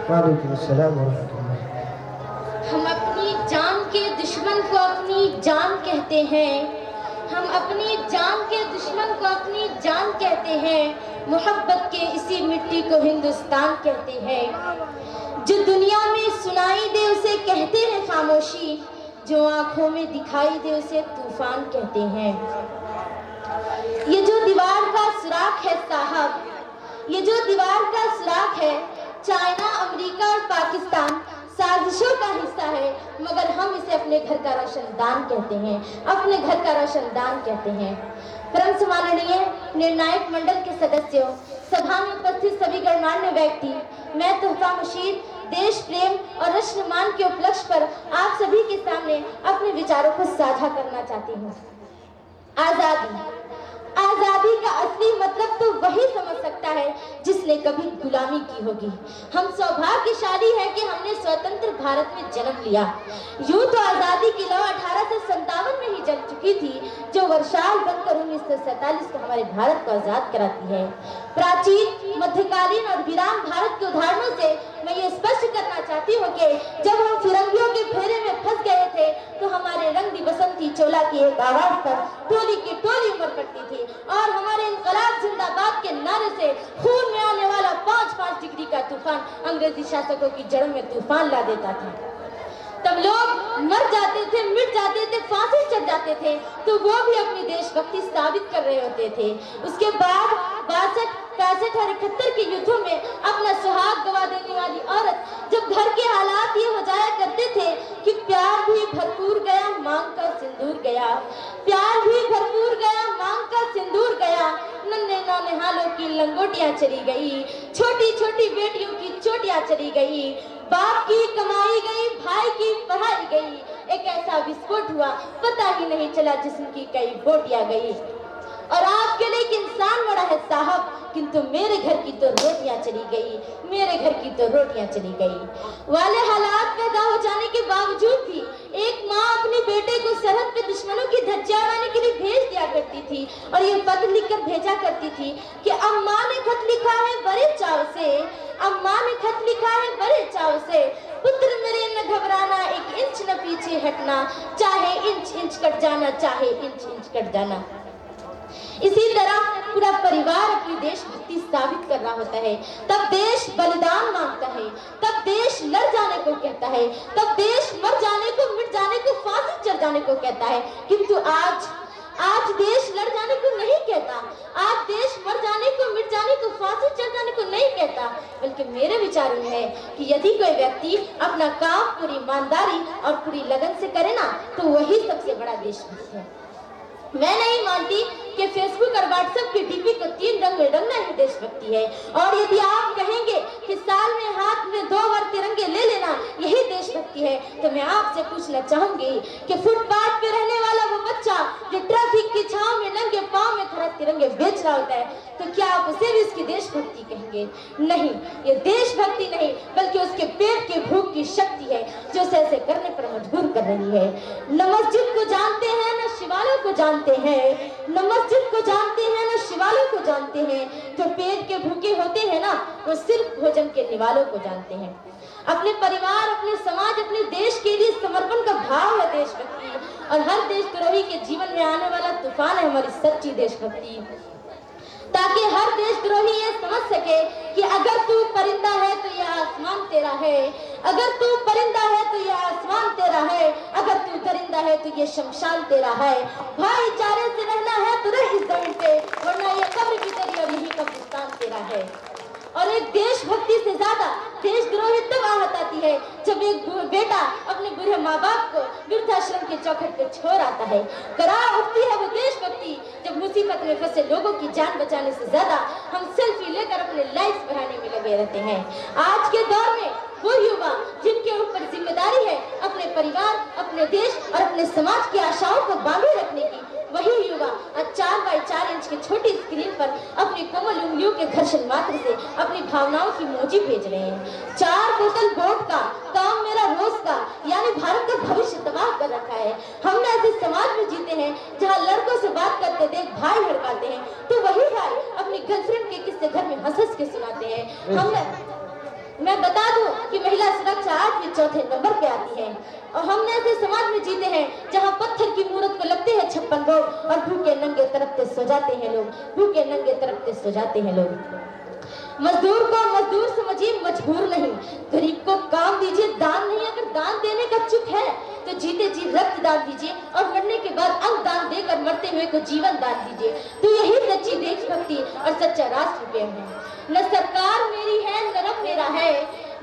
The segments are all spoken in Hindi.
वालेकुम अस्सलाम व रहमतुल्लाह। हम अपनी जान के दुश्मन को अपनी जान कहते हैं। हम अपनी जान के दुश्मन को अपनी जान कहते हैं। मोहब्बत के इसी मिट्टी को हिंदुस्तान कहते हैं। जो दुनिया में सुनाई दे उसे कहते हैं खामोशी, जो आंखों में दिखाई दे उसे तूफान कहते हैं। ये जो दीवार का सुराख है साहब, ये जो दीवार का सुराख है, चाइना, अमेरिका और पाकिस्तान साजिशों का हिस्सा है, मगर हम इसे अपने घर का रोशनदान कहते हैं, अपने घर का रोशनदान कहते हैं। परम सम्माननीय निर्णायक मंडल के सदस्यों, सभा में उपस्थित सभी गणमान्य व्यक्ति, मैं तोहफा मुशीर देश प्रेम और रश्नमान के उपलक्ष्य पर आप सभी के सामने अपने विचारों को साझा करना चाहती हूँ। आजादी, आजादी का असली मतलब तो वही समझ सकता है जिसने कभी गुलामी की होगी। हम सौभाग्यशाली हैं कि हमने स्वतंत्र भारत में जन्म लिया। यूं तो आजादी की लौ 1857 में ही जल चुकी थी, जो वर्षाल बनकर 1947 को हमारे भारत को आजाद कराती है। प्राचीन, मध्यकालीन और वीरान भारत के उदाहरणों से मैं ये स्पष्ट करना चाहती हूँ कि जब हम फिरंगियों के फेरे में फंस गए थे तो हमारे रंग बसंती चोला की एक आवाज पर टोली की टोली उमड़ पड़ती थी और हमारे इनकलाब जिंदाबाद के नारे से खून में आने वाला 5-5 डिग्री का तूफान अंग्रेजी शासकों की जड़ों में तूफान ला देता था। तब लोग मर जाते थे, मिट जाते थे, फांसी चढ़ जाते थे, तो वो भी अपनी देशभक्ति साबित कर रहे होते थे। उसके बाद 62, 65 और 71 के युद्धों में अपना सुहाग गवा देने वाली औरत, जब घर के हालात ये हो जाया करते थे कि प्यार भी भरपूर गया, मांग का सिंदूर गया, प्यार भी भरपूर गया, मांग का सिंदूर गया, नन्हे नौनिहालों की लंगोटियां चली गई, छोटी छोटी बेटियों की चोटियां चली गई, बाप की कमाई गई, भाई की पढ़ाई गई, एक ऐसा विस्फोट हुआ पता ही नहीं चला जिस्म की कई बोटियां गई। और आपके लिए एक इंसान मरा है साहब, किंतु मेरे घर की तो रोटियां चली गई, मेरे घर की तो रोटियां चली गई। वाले हालात पैदा हो जाने के बावजूद भी एक माँ अपने बेटे को सरहद पे दुश्मनों की धज्जियां उड़ाने के लिए भेज दिया करती थी और ये पत्र लिखकर भेजा करती थी कि अम्मा ने खत लिखा है बड़े चाव से, अम्मा ने खत लिखा है बड़े चाव से, पुत्र मेरे न घबराना, एक इंच न पीछे हटना, चाहे इंच इंच कट जाना, चाहे इंच इंच कट जाना। इसी तरह पूरा परिवार अपनी देशभक्ति साबित कर रहा होता है, तब देश बलिदान मांगता है, तब देश लड़ जाने को कहता है, तब देश मर जाने को, मिट जाने को, फांसी चढ़ जाने को कहता है। किंतु आज देश लड़ जाने को नहीं कहता, आज देश मर जाने को, मिट जाने को, फांसी चढ़ जाने को नहीं कहता, बल्कि मेरे विचार में है कि यदि कोई व्यक्ति अपना काम पूरी ईमानदारी और पूरी लगन से करे ना, तो वही सबसे बड़ा देशभक्त है। मैं नहीं मानती कि फेसबुक और व्हाट्सएप के डीपी को 3 रंग में रंगना ही देशभक्ति है। और यदि आप कहेंगे कि साल में हाथ में 2 बार तिरंगे ले लेना यही देशभक्ति है, तो मैं आपसे पूछना चाहूंगी कि फुटपाथ पे रहने वाला वो बच्चा जो ट्रैफिक की छांव में नंगे पांव में खड़ा तिरंगे बेच रहा होता है, तो क्या आप उसे भी उसकी देशभक्ति कहेंगे? नहीं, ये देशभक्ति नहीं, बल्कि उसके पेट की भूख की शक्ति है जो उसे ऐसे करने पर मजबूर कर रही है। न मस्जिद को जानते हैं, न शिवालयों को जानते हैं, न मस्जिद को जानते हैं, न शिवालयों को जानते हैं, जो पेट के भूखे होते हैं ना, वो सिर्फ भोजन के निवालों को जानते हैं। अपने परिवार, अपने समाज, अपने देश के लिए समर्पण का भाव है देशभक्ति, और हर देशद्रोही के जीवन में आने वाला तूफान है हमारी सच्ची देशभक्ति, ताकि हर देशद्रोही ये समझ सके कि अगर तू परिंदा है तो यह आसमान तेरा है, अगर तू परिंदा है तो यह आसमान तेरा है, अगर तू दरिंदा है तो ये शमशान तेरा है। भाईचारे से रहना है तो रह इस जमीन पे, वरना ये कब्र भी तेरी और यही कब्रिस्तान तेरा है। और एक देशभक्ति से ज्यादा देशद्रोही तब आहत आती है जब एक बेटा अपने बुरे माँ बाप को वृद्धाश्रम के चौखट पे छोड़ आता है। करार उठती है वो देशभक्ति जब मुसीबत में फंसे लोगों की जान बचाने से ज्यादा हम सेल्फी लेकर अपने लाइफ बढ़ाने में लगे रहते हैं। आज के दौर में वो युवा जिनके ऊपर जिम्मेदारी है अपने परिवार, अपने देश और अपने समाज की आशाओं को बांधे रखने की, वही युवा आज 4x4 इंच की छोटी स्क्रीन पर अपनी कोमल उंगलियों के घर्षण मात्र से अपनी भावनाओं की मौजी भेज रहे हैं। 4 बोतल वोट का काम मेरा रोज का, यानी भारत का भविष्य तबाह कर रखा है। हमने ऐसे समाज में जीते हैं जहाँ लड़कों से बात करते देख भाई हड़काते हैं, तो वही भाई अपनी गर्लफ्रेंड के किस्से घर में हंस हंस के सुनाते हैं। मैं बता दूं कि महिला सुरक्षा आज भी चौथे नंबर पे आती है और हमने ऐसे समाज में जीते हैं जहां पत्थर की मूरत को लगते हैं 56 लोग और भूखे नंगे तड़पते सो जाते हैं लोग, भूखे नंगे तड़पते सो जाते हैं लोग। मजदूर को मजदूर समझिए, मजबूर नहीं। गरीब को काम दीजिए, दान नहीं। अगर दान देने का चुप है तो जीते जी रक्त दान दीजिए और मरने के बाद अंग दान देकर मरते हुए को जीवन दान दीजिए। तो यही सच्ची देशभक्ति और सच्चा राष्ट्र प्रेम है। न सरकार मेरी है न रब मेरा है,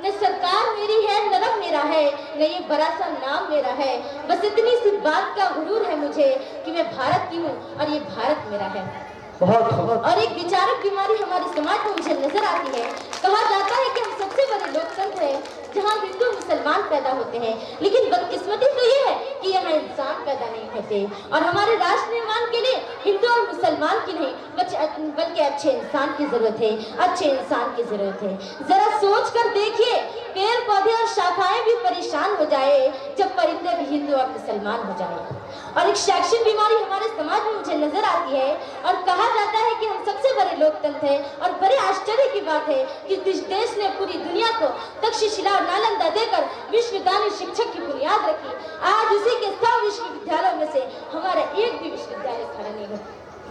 न सरकार मेरी है न रब मेरा है, न ये बड़ा सा नाम मेरा है। बस इतनी सी बात का गुरूर है मुझे कि मैं भारत की हूँ और ये भारत मेरा है। और एक विचारक बीमारी हमारे समाज में मुझे नजर आती है। कहा जाता है कि हम सबसे बड़े लोकतंत्र हैं जहां हिंदू मुसलमान पैदा होते हैं, लेकिन बदकिस्मती तो ये है कि यहाँ इंसान पैदा नहीं होते। और हमारे राष्ट्र निर्माण के लिए हिंदू और मुसलमान की नहीं बल्कि अच्छे इंसान की जरूरत है, अच्छे इंसान की जरूरत है। जरा सोच कर देखिए, पेड़ पौधे और शाखाएं भी परेशान हो जाए जब परिंदे भी हिंदू और मुसलमान हो जाए। और एक शैक्षिक बीमारी हमारे समाज में मुझे नजर आती है और कहा जाता है कि हम सबसे बड़े लोकतंत्र हैं। और बड़े आश्चर्य की बात है कि देश ने पूरी दुनिया को तक्षशिला और नालंदा देकर विश्वदानी शिक्षक की बुनियाद रखी। आज उसी के 100 विश्वविद्यालयों में से हमारा एक भी विश्वविद्यालय खड़ा नहीं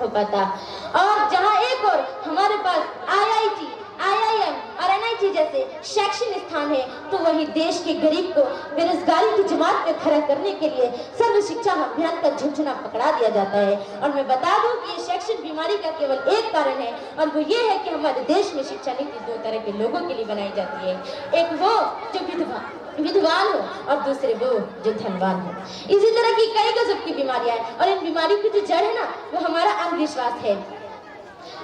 हो पाता। और जहाँ एक और हमारे पास IIT, IIM और NIT जैसे शैक्षणिक स्थान है, तो वही देश के गरीब को बेरोजगारी की जमात में खड़ा करने के लिए सर्व शिक्षा अभियान का झुंझुना पकड़ा दिया जाता है। और मैं बता दूं कि ये शैक्षणिक बीमारी का केवल एक कारण है और वो ये है कि हमारे देश में शिक्षा नीति 2 तरह के लोगों के लिए बनाई जाती है। एक वो जो विद्वान हो और दूसरे वो जो धनवान हो। इसी तरह की कई गजब की बीमारियां हैं और इन बीमारियों की जो जड़ है ना, वो हमारा अंधविश्वास है।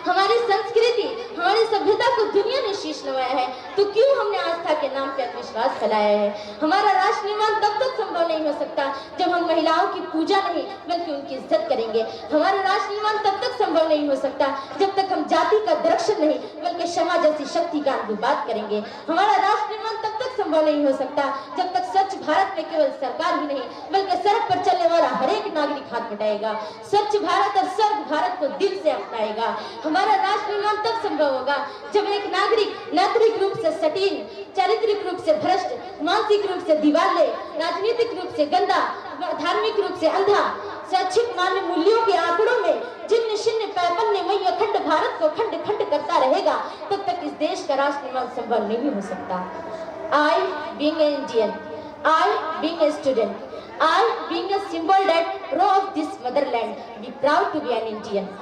हमारी संस्कृति, हमारी सभ्यता को दुनिया ने शीश नवाया है, तो क्यों हमने आस्था के नाम पे अंधविश्वास फैलाया है। हमारा राष्ट्र निर्माण तब तक संभव नहीं हो सकता जब हम महिलाओं की पूजा नहीं बल्कि उनकी इज्जत करेंगे। हमारा राष्ट्र निर्माण तब तक संभव नहीं हो सकता जब तक हम जाति का दर्शन नहीं बल्कि क्षमा जैसी शक्ति का अनुवाद करेंगे। हमारा राष्ट्र निर्माण तब तक संभव नहीं हो सकता जब तक स्वच्छ भारत में केवल सरकार ही नहीं बल्कि सड़क पर चलने वाला हर एक नागरिक हाथ बटाएगा, स्वच्छ भारत और स्वर्ग भारत को दिल से अपनाएगा। हमारा राष्ट्र निर्माण तब संभव होगा जब एक नागरिक नैतिक रूप से सटीन, चारित्रिक रूप से भ्रष्ट, मानसिक रूप से दिवाले, राजनीतिक रूप से गंदा, धार्मिक रूप से अंधा, शैक्षिक मान्य मूल्यों के आंकड़ों में जिन्न शिन्न पैपन्ने में अखंड भारत को खंड खंड करता रहेगा, तब तक इस देश का राष्ट्र निर्माण संभव नहीं हो सकता। I being an Indian, I being a student, I being a symbol that row of this motherland, be proud to be an Indian।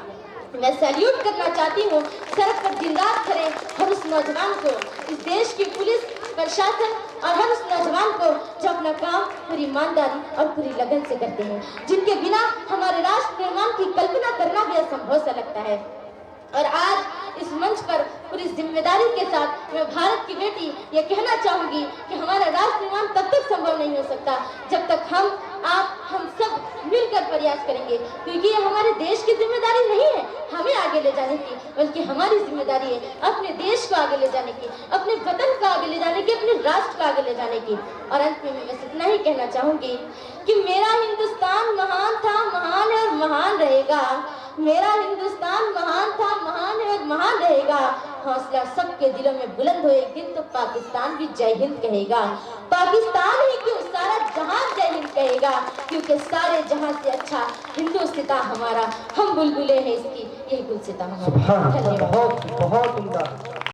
मैं सैल्यूट करना चाहती हूँ सड़क पर दिन रात खड़े हर उस नौजवान को, इस देश की पुलिस प्रशासन और हर उस नौजवान को जो अपना काम पूरी ईमानदारी और पूरी लगन से करते हैं, जिनके बिना हमारे राष्ट्र निर्माण की कल्पना करना भी असंभव सा लगता है। और आज इस मंच पर पूरी जिम्मेदारी के साथ मैं भारत की बेटी ये कहना चाहूंगी कि हमारा राष्ट्र निर्माण तब तक संभव नहीं हो सकता जब तक हम सब मिलकर प्रयास करेंगे, क्योंकि ये हमारे देश की जिम्मेदारी नहीं है हमें आगे ले जाने की, बल्कि हमारी जिम्मेदारी है अपने देश को आगे ले जाने की, अपने वतन को आगे ले जाने की, अपने राष्ट्र को आगे ले जाने की। और अंत में मैं बस इतना ही कहना चाहूंगी कि मेरा हिंदुस्तान महान था, महान है और महान रहेगा। मेरा हिंदुस्तान महान था, महान है और महान रहेगा। हौसला सबके दिलों में बुलंद हो, एक दिन तो पाकिस्तान भी जय हिंद कहेगा। पाकिस्तान ही क्यों, सारा जहां जय हिंद कहेगा, क्योंकि सारे जहां से अच्छा हिंदुस्तान हमारा, हम बुलबुलें हैं इसकी, यही गुलसिता हमारा। बहुत बहुत उम्दा।